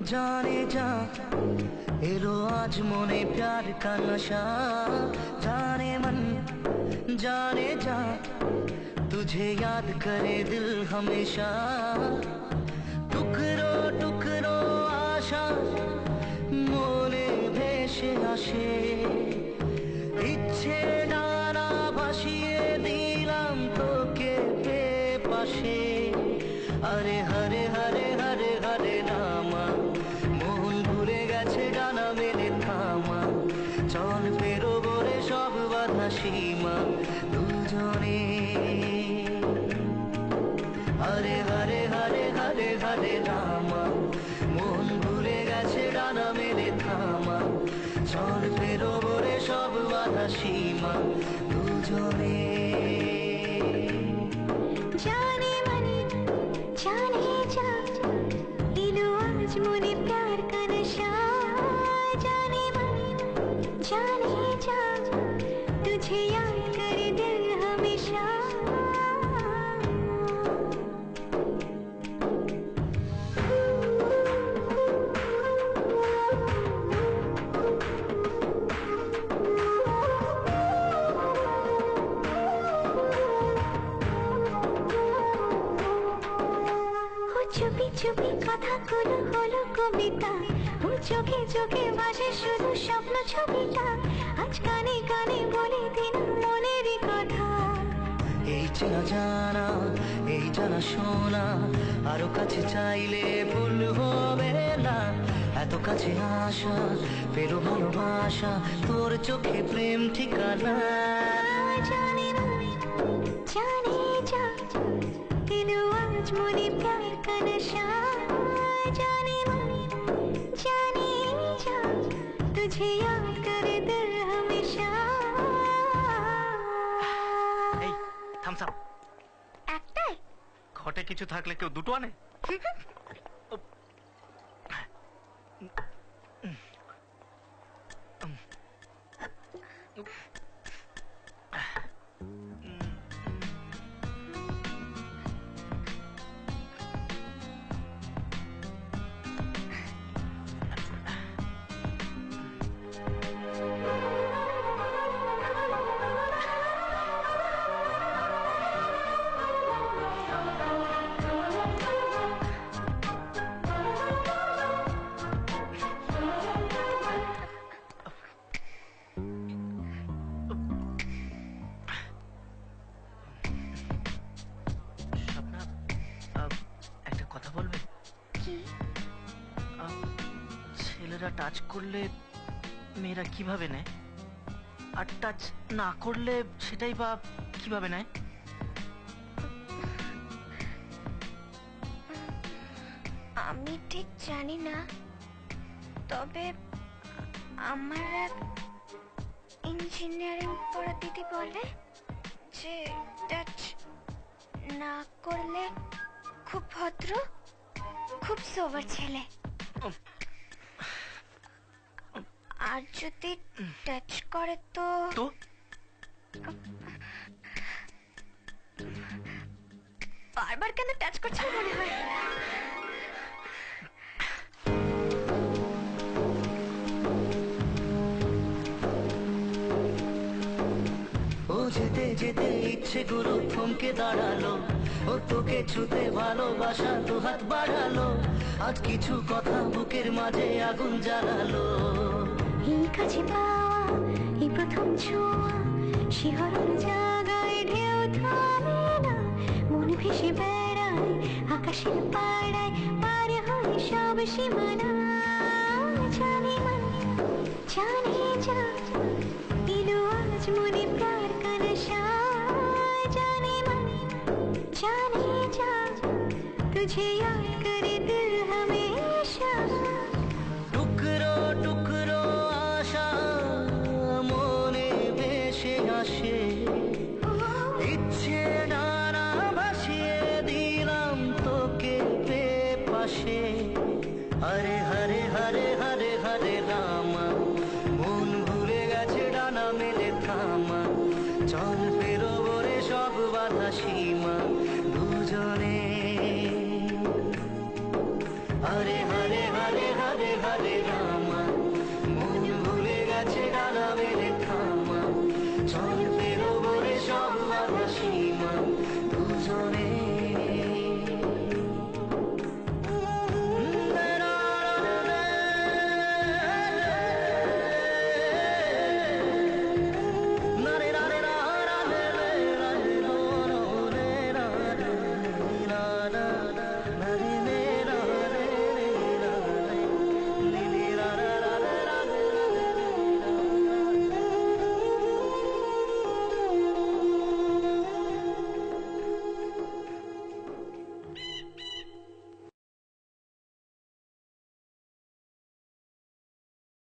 जाने जा एलो आज मोने प्यार का नशा। जाने मन जाने जा तुझे याद करे दिल हमेशा। टुकरो टुकरो आशा मोने भेसे आशे। इच्छे डाना भासिए दिलाम तोके पाशे। अरे हरे हरे हरे हरे रामा मोहन भूले गेछे डाना मेले थामा। चल पेरोबो रे सब बाधा सीमा दुजने। हरे हरे हरे हरे हरे रामा मोहन भूले गेछे डाना मेले थामा। चल पेरोबो रे सब बाधा सीमा दुजने। जाने मन जाने जा एलो आज मोने प्यार का नशा। जाने मन जाने जा तुझे याद करे दिल हमेशा। চুপি চুপি কথাগুলো হলো কবিতা। ও চোখে চোখে ভাসে শুধু স্বপ্ন ছবিটা। আজ কানে কানে বলে দিন মনেরই কথা। এই চেনা জানা এই জানা শোনা আরো কাছে চাইলে ভুল হবে না। এত কাছে আসা পেরো ভালোবাসা তোর চোখে প্রেম ঠিকানা। জানে না জানে যা एलो आज मोने प्यार का नशा। जाने मन जाने जा तुझे याद करे दिल हमेशा। এই থামস আপ। একটাই ঘটে কিছু থাকলে কেউ দুটো আনে? ছেলেরা টাচ করলে মেয়েরা কিভাবে নেয়, আর টাচ না করলে সেটাই বা কিভাবে নেয়? আমি ঠিক জানি না, তবে আমার এক ইঞ্জিনিয়ারিং পড়া দিদি বলে যে টাচ না করলে খুব ভদ্র, খুব সোবার ছেলে, আর যদি টাচ করে তো বারবার কেন টাচ করছে মনে হয়। ও যেতে যেতে ইচ্ছে গুলো থমকে দাঁড়ালো, ও তোকে ছুতে ভালোবাসা দু হাত বাড়ালো, আজ কিছু কথা বুকের মাঝে আগুন জ্বালালো। এই কাছে পাওয়া এই প্রথম ছোঁয়া, শিহরণ জাগায় ঢেউ থামে না, মন ভেসে বেড়ায় আকাশের পাড়ায়, পার হয়ে সব সীমানা। জানে মন জানে যা এলো আজ মনে প্যার কা নশা। জানে মন জানে যা तुझे याद करे दिल हमेशा। টুকরো টুকরো আশা মনে ভেসে আসে, ইচ্ছে নানা ভাসিয়ে দিলাম তোকে পাশে। হরে হরে হরে হরে হরে রামা, মন ভুলে গেছে ডানা মেলে থামা, চল পেরোবো রে সব বাধা সীমা দুজনে। हरे हरे हरे হরে রামা, মন ভুলে গেছে ডানা মেলে থামা, চল